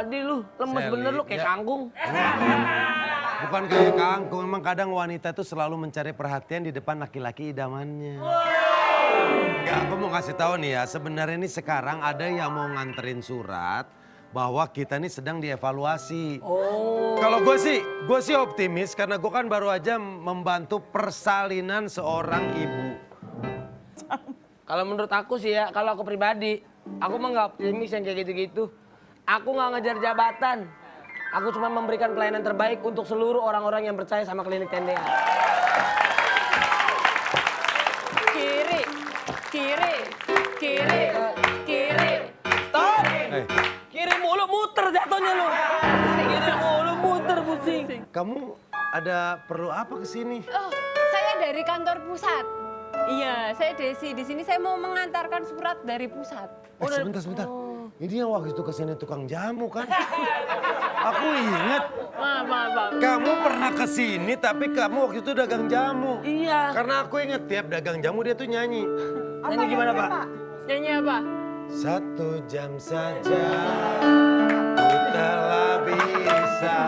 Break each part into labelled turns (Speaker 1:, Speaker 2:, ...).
Speaker 1: pribadi lu. Lemes
Speaker 2: Sally,
Speaker 1: bener lu kayak
Speaker 2: ya.
Speaker 1: kangkung.
Speaker 2: Bukan kayak kangkung, memang kadang wanita tuh selalu mencari perhatian di depan laki-laki idamannya. Enggak, aku mau kasih tahu nih ya, sebenarnya ini sekarang ada yang mau nganterin surat bahwa kita ini sedang dievaluasi. Kalau gue sih optimis karena gue kan baru aja membantu persalinan seorang ibu.
Speaker 1: Kalau menurut aku sih ya, kalau aku pribadi, aku mah nggak optimis yang kayak gitu-gitu. Aku nggak ngejar jabatan. Aku cuma memberikan pelayanan terbaik untuk seluruh orang-orang yang percaya sama klinik tendean.
Speaker 3: Kiri, kiri, kiri, kiri.
Speaker 1: Stop! Kiri mulu muter jatuhnya lu. Kiri mulu muter pusing.
Speaker 2: Kamu ada perlu apa kesini?
Speaker 3: Oh, saya dari kantor pusat. Iya, saya Desi. Di sini saya mau mengantarkan surat dari pusat.
Speaker 2: Sebentar. Ini yang waktu itu kesini tukang jamu kan? Aku ingat.
Speaker 3: Maaf.
Speaker 2: Kamu pernah kesini tapi kamu waktu itu dagang jamu.
Speaker 1: Iya.
Speaker 2: Karena aku ingat tiap dagang jamu dia tuh nyanyi.
Speaker 1: Nyanyi gimana Pak?
Speaker 3: Nyanyi apa?
Speaker 2: 1 jam saja ku telah bisa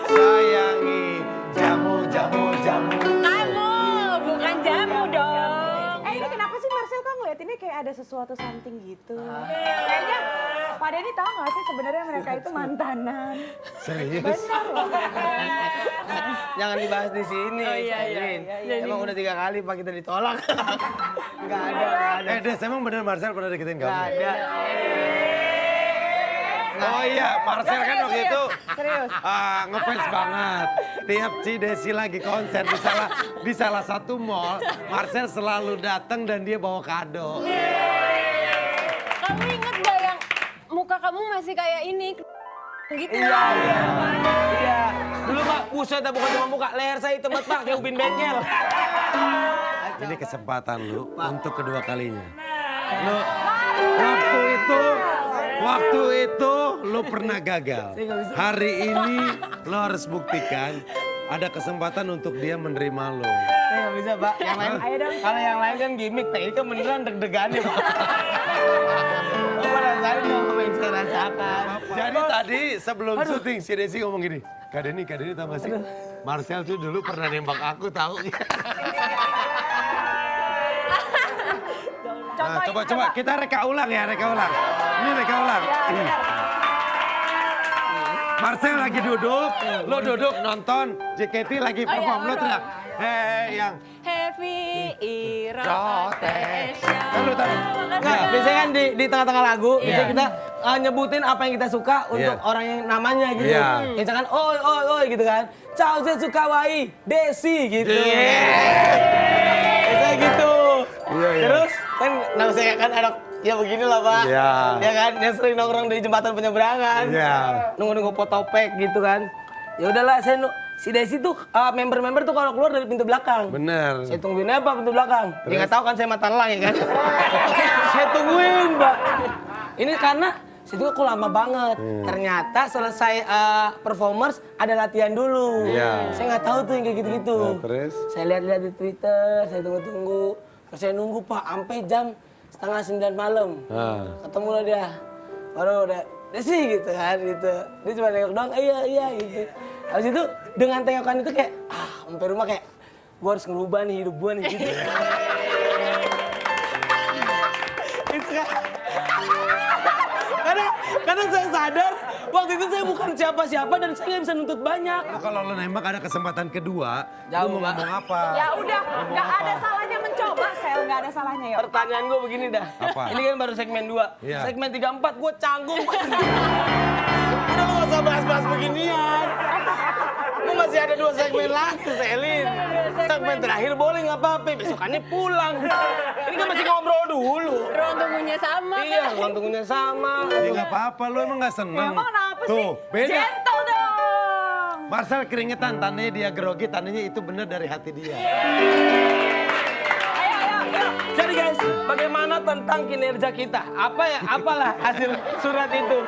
Speaker 2: sayangi jamu.
Speaker 3: Kamu, bukan jamu dong.
Speaker 4: Ini kenapa sih Marcel kok ngeliatinnya kayak ada sesuatu something gitu? Kayaknya Pak Denny tahu nggak sih sebenarnya mereka itu mantanan?
Speaker 2: Serius?
Speaker 4: Benar loh.
Speaker 1: Jangan dibahas di sini.
Speaker 3: Oh, iya.
Speaker 1: Emang udah 3 kali Pak kita ditolak. Nggak ada.
Speaker 2: Des, emang bener Marcel pernah deketin kamu?
Speaker 1: Nggak ada.
Speaker 2: Oh iya, Marcel kan waktu itu
Speaker 4: Serius?
Speaker 2: ngefans banget. Tiap Desi lagi konser di salah satu mall, Marcel selalu datang dan dia bawa kado.
Speaker 3: Kamu inget gak yang muka kamu masih kayak ini? Gitu.
Speaker 1: Iya. Dulu Pak, buset bukan cuma muka, leher saya hitam banget Pak, kayak Upin Bengkel.
Speaker 2: Ini kesempatan lu untuk kedua kalinya. Lu waktu itu lu pernah gagal. Hari ini lu harus buktikan ada kesempatan untuk dia menerima lu.
Speaker 1: Nggak bisa Pak, yang lain.
Speaker 4: Ayo dong.
Speaker 1: Kalau yang lain kan gimmick, nah ini kan beneran deg-degan nih Pak. Apa rasain dong apa yang saya rasakan.
Speaker 2: Jadi tadi sebelum syuting si Desi ngomong gini, Kak Denny tau gak sih? Marcel tuh dulu pernah nembak aku tahu. Nah, coba kita reka ulang ya, Ini reka ulang. Marcel lagi duduk, lo duduk nonton, JKT lagi perform, lo teriak. Hei yang
Speaker 3: Heavy rotation.
Speaker 1: Nggak, biasanya kan di tengah-tengah lagu, biasanya kita nyebutin apa yang kita suka untuk orang yang namanya gitu. Misalkan oi gitu kan. Ciao saya suka Wai, Desi gitu. Biasanya gitu. Terus kan nama saya kan anak ya beginilah Pak. Ya kan, yang sering nongkrong di jembatan penyeberangan. Nunggu-nunggu potopek gitu kan. Ya udahlah si Desi tuh member-member tuh kalau keluar dari pintu belakang.
Speaker 2: Bener.
Speaker 1: Saya tungguin apa pintu belakang. Dia nggak tahu kan saya mata elang ya kan. Saya tungguin Mbak. Ini karena situ aku lama banget. Ternyata selesai performers ada latihan dulu. Saya nggak tahu tuh yang kayak gitu-gitu.
Speaker 2: Terus?
Speaker 1: Saya lihat-lihat di Twitter, saya tunggu-tunggu. Terus saya nunggu Pak sampai jam 8:30 malam. Ketemu lah dia. Baru udah Desi gitu kan gitu. Dia cuma nengok doang, iya gitu. Habis itu dengan tengokan itu kayak sampai rumah kayak gua harus ngerubah nih hidup gua nih gitu. Itu kan. Karena saya sadar waktu itu saya bukan siapa-siapa dan saya nggak bisa nuntut banyak.
Speaker 2: Kalau lo nembak ada kesempatan kedua,
Speaker 1: Jauh,
Speaker 2: lu mau
Speaker 1: Mbak.
Speaker 2: ngomong apa?
Speaker 4: Ya udah, nggak ada salahnya mencoba, Sel. Nggak ada salahnya ya.
Speaker 1: Pertanyaan gue begini dah.
Speaker 2: Apa?
Speaker 1: Ini kan baru segmen 2.
Speaker 2: Iya.
Speaker 1: Segmen 3, 4 gue canggung. Udah lu gak usah bahas-bahas beginian. Lu masih ada 2 segmen lagi, Selin. Segmen terakhir boleh nggak apa-apa, besokannya pulang. Ini kan masih ngobrol dulu.
Speaker 3: Ruang tunggunya sama
Speaker 1: Iya,
Speaker 3: kan?
Speaker 1: ruang tunggunya sama.
Speaker 2: Ya nggak apa-apa, lu emang nggak seneng.
Speaker 4: Emang kenapa sih?
Speaker 2: Tuh, beda.
Speaker 4: Gentle dong.
Speaker 2: Marcel keringetan, tandanya dia grogi, tandanya itu bener dari hati dia.
Speaker 4: Ayo.
Speaker 1: Jadi guys, bagaimana tentang kinerja kita? Apalah hasil surat itu?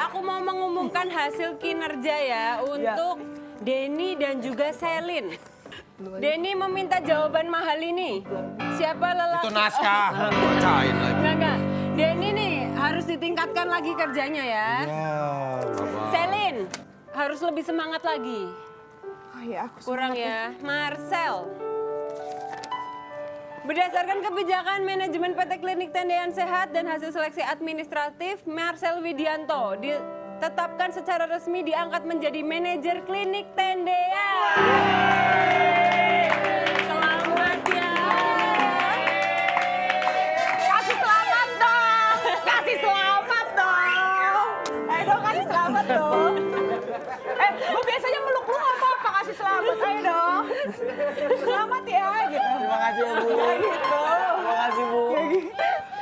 Speaker 3: Aku mau mengumumkan hasil kinerja ya untuk Denny dan juga Selin. Denny meminta jawaban mahal ini. Siapa lelaki?
Speaker 2: Itu naskah. Bacain lagi.
Speaker 3: Enggak. Denny nih harus harus ditingkatkan lagi kerjanya ya. Selin, harus lebih semangat lagi.
Speaker 4: Oh iya, aku
Speaker 3: Kurang ya. Marcel. Berdasarkan kebijakan manajemen PT Klinik Tendean Sehat dan hasil seleksi administratif, Marcel Widianto ditetapkan secara resmi diangkat menjadi manajer Klinik Tendean. Selamat ya.
Speaker 4: kasih selamat dong. Kasih selamat dong. Ayo dong, kasih selamat dong. Gue biasanya meluk lu nggak apa-apa, kasih selamat. Ayo dong. Selamat ya gitu.
Speaker 1: Terima kasih ya Bu.
Speaker 4: Gitu.
Speaker 1: Terima kasih Bu.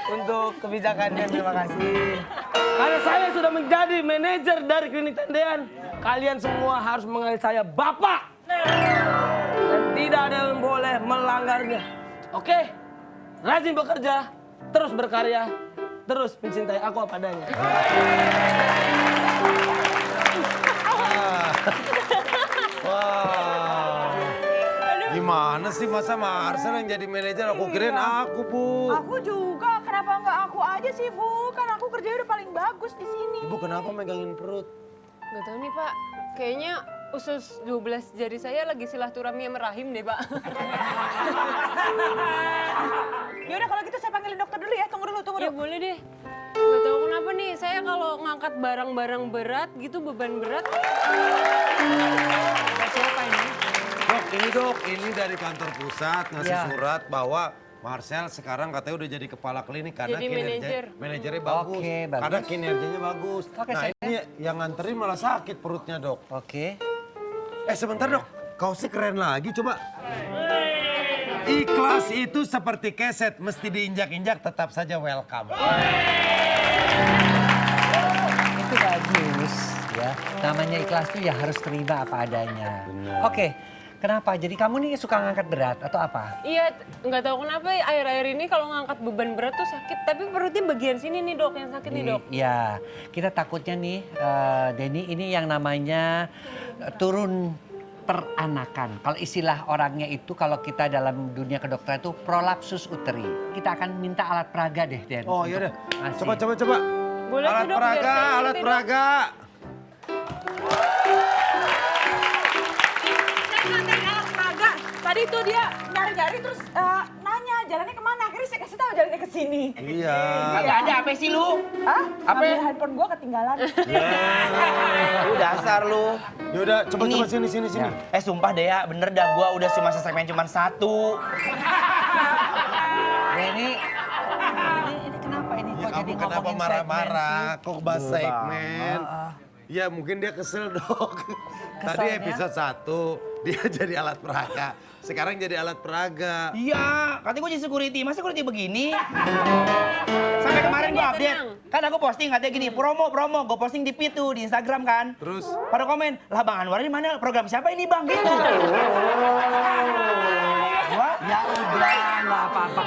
Speaker 1: Untuk kebijakannya, terima kasih. Karena saya sudah menjadi manajer dari Klinik Tendean, kalian semua harus mengenal saya Bapak. Dan tidak ada yang boleh melanggarnya. Oke? Rajin bekerja, terus berkarya, terus mencintai aku apa adanya.
Speaker 2: Wah. Gimana sih masa Marcel yang jadi manajer? Aku kirain aku, Bu.
Speaker 4: Aku juga, kenapa nggak aku aja sih Bu? Kan aku kerjanya udah paling bagus di sini.
Speaker 2: Ibu kenapa megangin perut?
Speaker 3: Gak tahu nih Pak, kayaknya usus 12 jari saya lagi silaturahmi sama rahim deh Pak.
Speaker 4: Ya udah kalau gitu saya panggilin dokter dulu ya. Tunggu dulu.
Speaker 3: Ya boleh deh. Gak tahu kenapa nih, saya kalau ngangkat barang-barang berat gitu, beban berat. Siapa ini?
Speaker 2: Dok, ini dari kantor pusat ngasih surat bahwa Marcel sekarang katanya udah jadi kepala klinik karena
Speaker 3: Jadi
Speaker 2: manajernya bagus.
Speaker 5: Oke, bagus.
Speaker 2: Karena kinerjanya bagus.
Speaker 5: Oke,
Speaker 2: nah
Speaker 5: saya-
Speaker 2: ini yang nganterin malah sakit perutnya, Dok.
Speaker 5: Oke.
Speaker 2: Sebentar, Dok. Kaosnya keren lagi, coba. Ikhlas itu seperti keset, mesti diinjak-injak tetap saja welcome.
Speaker 5: Itu bagus ya. Namanya ikhlas tuh ya harus terima apa adanya. Oke. Kenapa? Jadi kamu nih suka ngangkat berat atau apa?
Speaker 3: Iya, nggak tahu kenapa akhir-akhir ini kalau ngangkat beban berat tuh sakit. Tapi perutnya bagian sini nih Dok, yang sakit nih Dok.
Speaker 5: Iya. Kita takutnya nih, Denny, ini yang namanya turun peranakan. Kalau istilah orangnya itu kalau kita dalam dunia kedokteran itu prolapsus uteri. Kita akan minta alat peraga deh, Den.
Speaker 2: Oh iya deh.
Speaker 5: untuk ngasih.
Speaker 2: Coba.
Speaker 3: Boleh tuh,
Speaker 2: Alat
Speaker 3: Dok, biar
Speaker 2: peraga,
Speaker 3: saya
Speaker 2: alat
Speaker 3: ngerti, Dok.
Speaker 2: peraga.
Speaker 4: Saya nganterin alat peraga. Tadi tuh dia nyari-nyari terus nanya jalannya kemana. Akhirnya saya kasih tahu jalannya ke sini.
Speaker 2: Iya.
Speaker 6: Kagak ada apa sih lu?
Speaker 4: Hah?
Speaker 6: Apa?
Speaker 4: Ambil handphone gua ketinggalan.
Speaker 6: Lu dasar lu.
Speaker 2: Yaudah, coba
Speaker 6: Ini.
Speaker 2: sini.
Speaker 6: Sumpah deh ya, bener dah gua udah cuma segmen cuma satu.
Speaker 5: Denny, ini kenapa ini
Speaker 2: Ya
Speaker 5: kok
Speaker 2: kamu
Speaker 5: jadi
Speaker 2: kenapa
Speaker 5: ngomongin
Speaker 2: marah-marah? Kok bahas
Speaker 6: Duh,
Speaker 2: segmen? Ya mungkin dia kesel dok. Tadi
Speaker 5: Keselnya?
Speaker 2: episode 1 dia jadi alat peraga. Sekarang jadi alat peraga.
Speaker 6: Iya, katanya gua jadi security. Masa security begini? Sampai kemarin gua update.
Speaker 3: tenang.
Speaker 6: Kan aku posting katanya gini, promo. Gua posting di feed tuh, di Instagram kan.
Speaker 2: Terus?
Speaker 6: Pada komen, lah Bang Anwar ini mana? Program siapa ini Bang? Gitu. Gua,
Speaker 5: Ya udah, nggak apa-apa.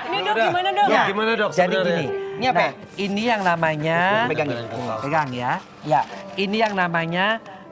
Speaker 3: Ini Dok gimana Dok?
Speaker 2: Ya. Gimana dok
Speaker 5: Jadi
Speaker 2: sebenarnya?
Speaker 5: gini,
Speaker 6: Ini apa?
Speaker 5: nah, ini yang namanya,
Speaker 6: Pegang ini.
Speaker 5: pegang ya.
Speaker 6: Ya.
Speaker 5: Ini yang namanya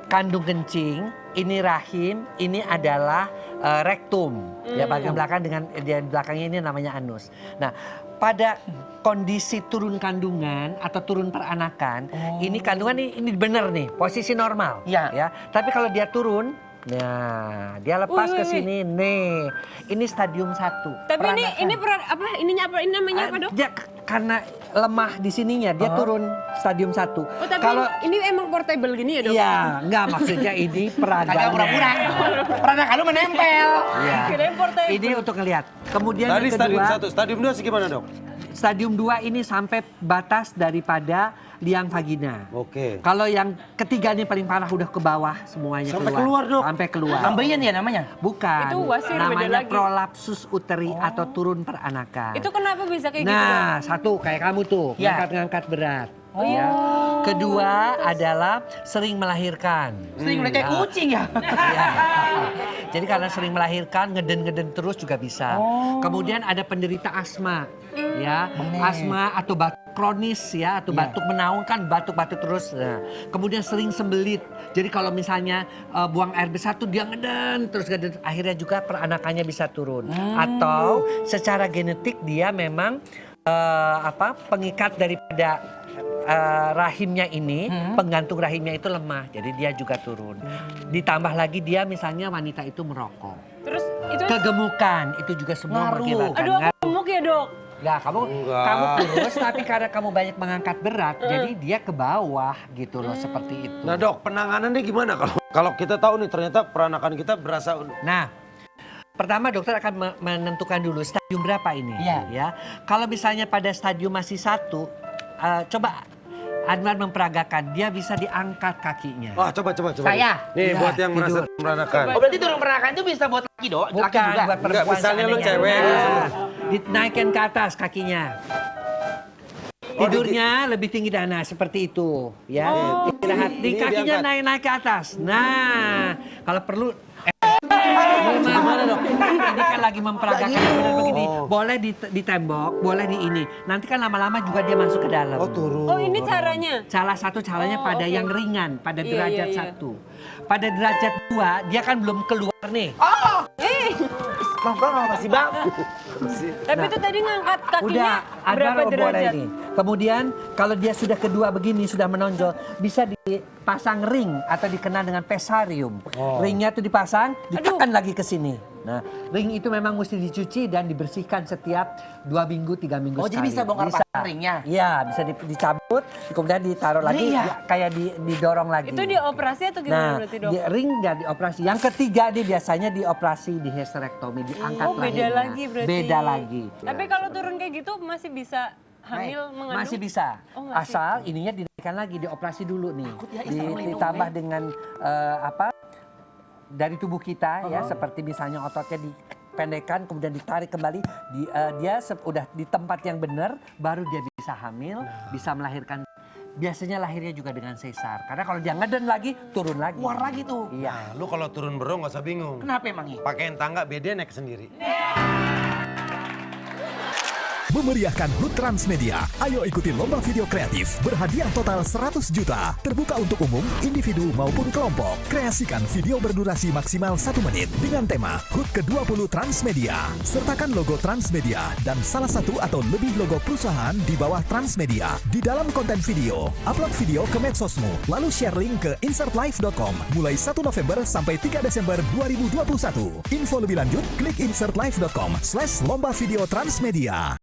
Speaker 5: kandung kencing, ini rahim, ini adalah rektum. Ya bagian belakang dengan di belakangnya ini namanya anus. Nah, pada kondisi turun kandungan atau turun peranakan, ini kandungan ini benar nih, posisi normal.
Speaker 6: Iya.
Speaker 5: Ya. Tapi kalau dia turun, nah dia lepas
Speaker 3: Wih,
Speaker 5: ke sini nih. Ini stadium 1.
Speaker 3: Tapi ini ininya apa? Ini namanya apa Dok?
Speaker 5: Dia karena lemah di sininya, dia turun stadium 1.
Speaker 3: Oh tapi
Speaker 5: Kalau
Speaker 3: ini emang portable gini ya Dok?
Speaker 5: iya, enggak maksudnya ini peraganya.
Speaker 6: Kagak pura-pura. Peranakan lu menempel.
Speaker 5: Iya.
Speaker 3: Kirain portable.
Speaker 5: Ini untuk ngelihat. Kemudian
Speaker 2: Tadi
Speaker 5: yang
Speaker 2: stadium
Speaker 5: kedua,
Speaker 2: 1, stadium 2 sih gimana dok?
Speaker 5: stadium 2 ini sampai batas daripada liang vagina.
Speaker 2: Oke.
Speaker 5: Kalau yang ketiga ini paling parah udah ke bawah semuanya
Speaker 2: Sampai keluar, Dok?
Speaker 5: Sampai keluar.
Speaker 6: Ambeien ya namanya?
Speaker 5: Bukan.
Speaker 3: Itu wasir, beda
Speaker 5: namanya
Speaker 3: lagi.
Speaker 5: prolapsus uteri atau turun peranakan.
Speaker 3: Itu kenapa bisa kayak gitu Dok?
Speaker 5: Nah, satu kayak kamu tuh,
Speaker 6: Ya.
Speaker 5: ngangkat-ngangkat berat. Ya. Kedua adalah sering melahirkan.
Speaker 6: Sering udah kayak kucing ya?
Speaker 5: Ya. Jadi karena sering melahirkan, ngeden-ngeden terus juga bisa. Kemudian ada penderita asma, ya, asma atau batuk kronis ya, atau batuk menaun kan batuk-batuk terus. Nah, kemudian sering sembelit. Jadi kalau misalnya buang air besar tuh dia ngeden terus ngeden, akhirnya juga peranakannya bisa turun. Atau secara genetik dia memang pengikat daripada rahimnya ini, penggantung rahimnya itu lemah, jadi dia juga turun. Ditambah lagi dia misalnya wanita itu merokok,
Speaker 3: Terus itu
Speaker 5: kegemukan itu juga semua mengakibatkan.
Speaker 3: aduh aku gemuk ya dok.
Speaker 5: Nah, kamu kurus tapi karena kamu banyak mengangkat berat, jadi dia ke bawah gitu loh seperti itu.
Speaker 2: Nah dok, penanganannya gimana kalau kita tahu nih ternyata peranakan kita berasa.
Speaker 5: Nah, pertama dokter akan menentukan dulu stadium berapa ini.
Speaker 6: Iya.
Speaker 5: Ya, kalau misalnya pada stadium masih 1, coba Anwar memperagakan, dia bisa diangkat kakinya.
Speaker 2: Wah coba.
Speaker 6: Saya?
Speaker 2: Nih
Speaker 5: Iya,
Speaker 2: buat yang merasa
Speaker 5: tidur.
Speaker 2: meranakan.
Speaker 6: Oh berarti turun peranakan itu bisa buat laki dok? Laki
Speaker 5: Bukan
Speaker 6: juga?
Speaker 5: buat perempuan.
Speaker 2: Enggak, misalnya lu
Speaker 5: seandainya.
Speaker 2: cewek.
Speaker 5: Nah, dinaikkan ke atas kakinya. Tidurnya lebih tinggi dana seperti itu, ya. Istirahat di
Speaker 2: Ini
Speaker 5: kakinya
Speaker 2: diangkat.
Speaker 5: naik ke atas. Nah, kalau perlu
Speaker 2: Gimana dok?
Speaker 5: ini kan lagi memperagakan yang benar begini. Boleh di tembok, boleh di ini. Nanti kan lama-lama juga dia masuk ke dalam.
Speaker 2: Oh turun.
Speaker 3: Oh ini caranya.
Speaker 5: Salah satu caranya pada
Speaker 3: oke.
Speaker 5: yang ringan, pada
Speaker 3: Iya,
Speaker 5: derajat
Speaker 3: iya, iya.
Speaker 5: 1. Pada derajat 2, dia kan belum keluar nih.
Speaker 6: Bang, masih bang.
Speaker 3: Tapi itu tadi ngangkat kakinya
Speaker 5: Udah,
Speaker 3: berapa
Speaker 5: boleh
Speaker 3: derajat?
Speaker 5: ini. Kemudian kalau dia sudah kedua begini, sudah menonjol, bisa dipasang ring atau dikenal dengan pesarium. Ringnya itu dipasang, ditekan lagi ke sini. Nah, ring itu memang mesti dicuci dan dibersihkan setiap 2 minggu, 3 minggu
Speaker 6: Oh,
Speaker 5: sekali.
Speaker 6: jadi bisa bongkar pasang ringnya?
Speaker 5: Iya, bisa dicabut, kemudian ditaruh lagi,
Speaker 6: Iya.
Speaker 5: ya, kayak didorong lagi.
Speaker 3: Itu dioperasi atau gimana
Speaker 5: Nah,
Speaker 3: berarti dok?
Speaker 5: ring dan dioperasi. Yang ketiga dia biasanya dioperasi di hysterektomi, diangkat
Speaker 3: Oh beda
Speaker 5: rahimnya.
Speaker 3: lagi berarti.
Speaker 5: Beda lagi.
Speaker 3: Tapi kalau turun kayak gitu masih bisa hamil mengandung?
Speaker 5: Masih bisa.
Speaker 3: Oh, masih.
Speaker 5: Asal ininya dinaikkan lagi, dioperasi dulu nih.
Speaker 6: ya, Islam melindungi.
Speaker 5: Ditambah dengan dari tubuh kita ya, seperti misalnya ototnya dipendekkan kemudian ditarik kembali, dia udah di tempat yang benar, baru dia bisa hamil, bisa melahirkan. Biasanya lahirnya juga dengan sesar. Karena kalau dia ngeden lagi, turun lagi.
Speaker 6: Keluar lagi tuh.
Speaker 5: Iya.
Speaker 2: Nah, lu kalau turun bro nggak usah bingung.
Speaker 6: Kenapa emangnya?
Speaker 2: Pakein tangga beda naik sendiri.
Speaker 7: Memeriahkan HUT Transmedia. Ayo ikuti lomba video kreatif berhadiah total 100 juta. Terbuka untuk umum, individu maupun kelompok. Kreasikan video berdurasi maksimal 1 menit dengan tema HUT ke-20 Transmedia. Sertakan logo Transmedia dan salah satu atau lebih logo perusahaan di bawah Transmedia. Di dalam konten video, upload video ke medsosmu, lalu share link ke insertlife.com mulai 1 November sampai 3 Desember 2021. Info lebih lanjut, klik insertlife.com/lomba video Transmedia.